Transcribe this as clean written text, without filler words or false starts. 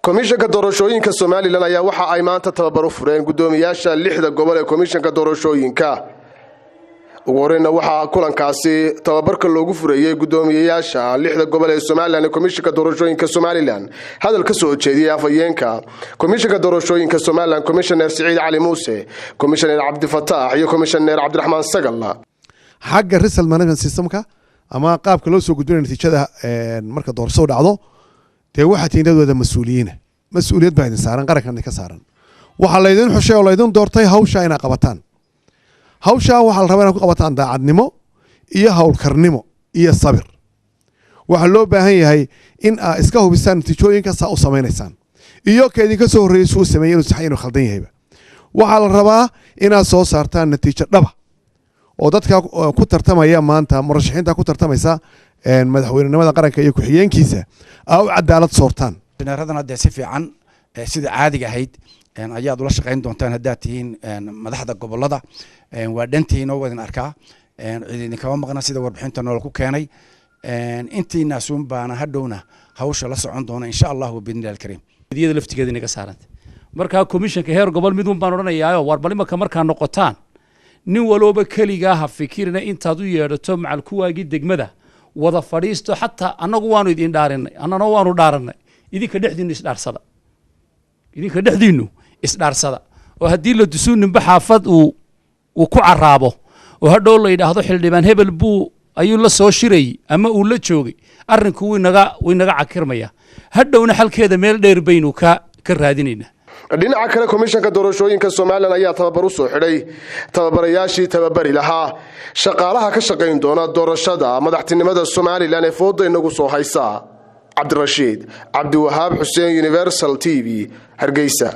komishanka doorashooyinka Soomaaliland ayaa waxa ay maanta tababar u fureen gudoomiyaasha 6 gobol ee komishanka doorashooyinka. ugu horreynna waxa kulankaasi tababarka loogu fureeyay gudoomiyaasha 6 gobol ee Soomaaliland ee komishanka doorashooyinka Soomaaliland hadal ka soo jeediyay afayeenka komishanka doorashooyinka Soomaaliland Commissioner Saciid Cali Muuse, Commissioner Cabdi Fataax iyo Commissioner Cabdiraxmaan Sagal. xagga result management systemka ama qaabka loo soo gudbinayo natiijada marka doorasho dhacdo te waxa tiinadooda mas'uuliyad baa idin saaran qarankan ka saaran waxa la idin xushay oo la idin doortay hawsha ina qabataan hawsha waxa la rabaa inaad ku qabataan daacadnimo iyo hawlkarnimo iyo sabir waxa loo baahan yahay in aad iska hubisaan natiijooyinka saa u sameeynaysan iyo keedin ka soo horeeyay soo sameeyay sax inuu khaldan yahay waxa la rabaa inaad soo saartaan natiijo dhaba oo dadka ku tartamaya maanta murashaxiinta ku tartamaysa madaxweynenimada qaranka iyo ku xigeenkiisa oo cadaalad soortaan inaaradana hadda si fiican sida caadiga ahayd ayaad ula shaqeyn doontaan hadda tihiin madaxda gobolada waa dhantiin oo wadin arkaa ciidan kama maqna sida warbixinta nool ku keenay intiina suun baana hadhowna hawsha la socon doona insha Allah bidnil kareem iyada laftigeeda inaga saarantay marka komishanka heer gobol mid baan oranayaayo warbalimaka marka noqotaan nin walooba kaliga ha fikirina intaad u yeedhato macal kuwaagi degmada wada fadhiisto xataa anagu waanu idin dhaarinay annana waanu dhaaranay idinka dhexdiinu isdhaarsada oo hadii la dusuunin baxaafad uu ku caraabo oo hadhow la yiraahdo xildhibaan hebel buu ayuu la soo shiray ama uu la joogay arrinku way naga cakirmaya hadhowna xalkeeda meel dheer baynu ka raadinayna. dhinaca kale komishanka doorashooyinka Soomaaliland ayaa tababar u soo xidhay tababarayaashii tababari lahaa shaqaalaha ka shaqeyn doona doorashada madaxtinimada Soomaaliland ee fooda inagu soo haysa. Cabdirashiid Cabdi Wahaab Xuseen, Universal TV, Hargeysa.